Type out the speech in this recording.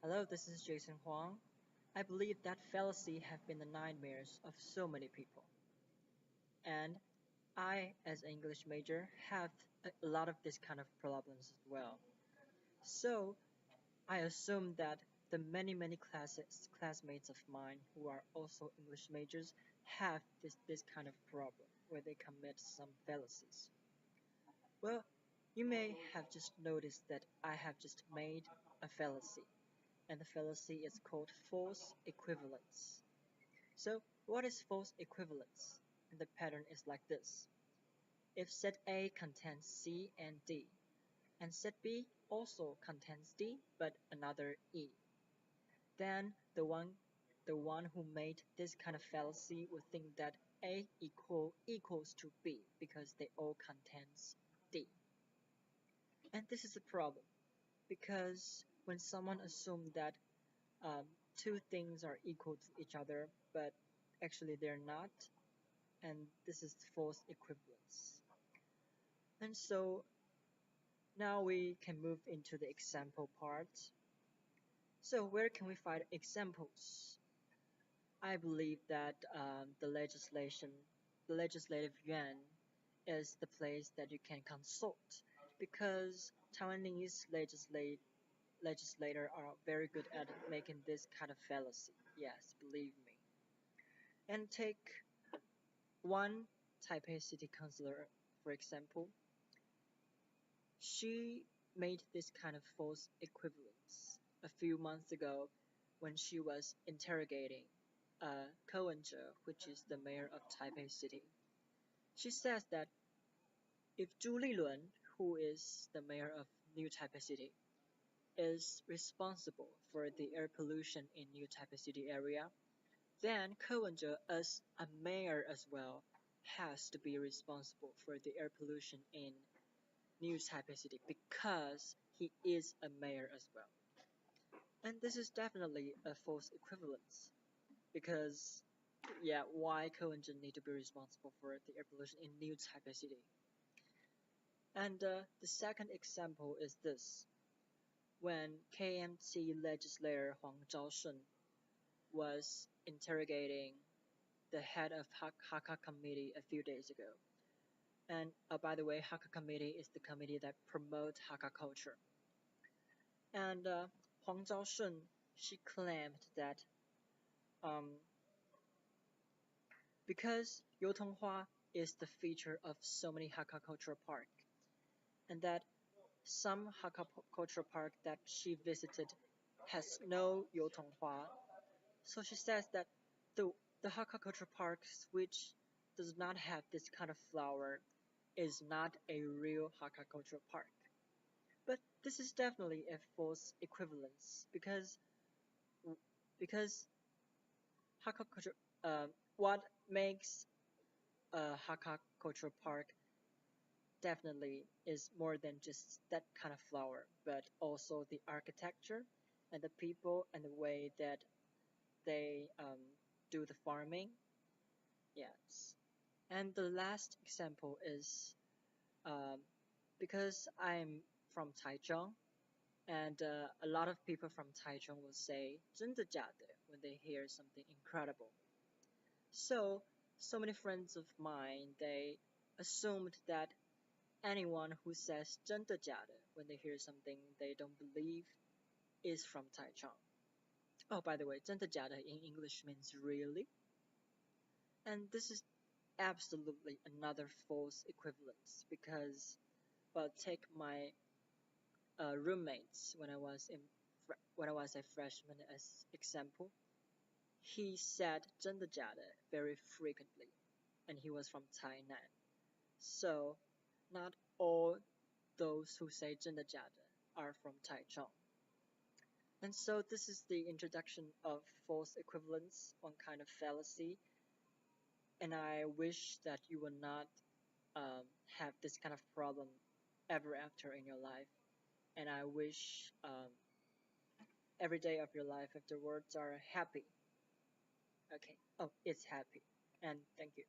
Hello, this is Jason Huang. I believe that fallacy have been the nightmares of so many people. And I, as an English major, have a lot of this kind of problems as well. So I assume that the many classmates of mine who are also English majors have this kind of problem where they commit some fallacies. Well, you may have just noticed that I have just made a fallacy, and the fallacy is called false equivalence. So what is false equivalence? And the pattern is like this. If set A contains C and D, and set B also contains D but another E, then the one who made this kind of fallacy would think that equals to B because they all contains D. And this is a problem because when someone assumes that two things are equal to each other, but actually they're not, and this is false equivalence. And so now we can move into the example part. So where can we find examples? I believe that the legislative yuan is the place that you can consult because Taiwanese legislators are very good at making this kind of fallacy. Yes, believe me. And take one Taipei city councilor, for example. She made this kind of false equivalence a few months ago when she was interrogating Ko Wen-je, which is the mayor of Taipei City. She says that if Zhu Lilun, who is the mayor of New Taipei City, is responsible for the air pollution in New Taipei City area, then Ko Wen-je, as a mayor as well, has to be responsible for the air pollution in New Taipei City because he is a mayor as well. And this is definitely a false equivalence because, yeah, why Ko-Wen-je need to be responsible for the air pollution in New Taipei City? And the second example is this. When KMT legislator Huang was interrogating the head of Hakka committee a few days ago. And by the way, Hakka committee is the committee that promotes Hakka culture. And Huang Zhaoshun, she claimed that um, because Youtonghua is the feature of so many Hakka cultural park, and that some Hakka cultural park that she visited has no Youtonghua, so she says that the Hakka cultural parks which does not have this kind of flower is not a real Hakka cultural park. But this is definitely a false equivalence because Hakka culture, what makes a Hakka cultural park definitely is more than just that kind of flower, but also the architecture and the people and the way that they do the farming. Yes. And the last example is um, because I'm from Taichung, and a lot of people from Taichung will say 真的假的 when they hear something incredible. So many friends of mine, they assumed that anyone who says 真的假的 when they hear something they don't believe is from Taichung. Oh, by the way, 真的假的 in English means really. And this is absolutely another false equivalence because, well, take my roommates when I was a freshman as example. He said 真的假的 very frequently, and he was from Tainan. So, not all those who say 真的假的 are from Taichung. And so this is the introduction of false equivalence, one kind of fallacy, and I wish that you will not have this kind of problem ever after in your life. And I wish every day of your life afterwards are happy. Okay. Oh, it's happy. And thank you.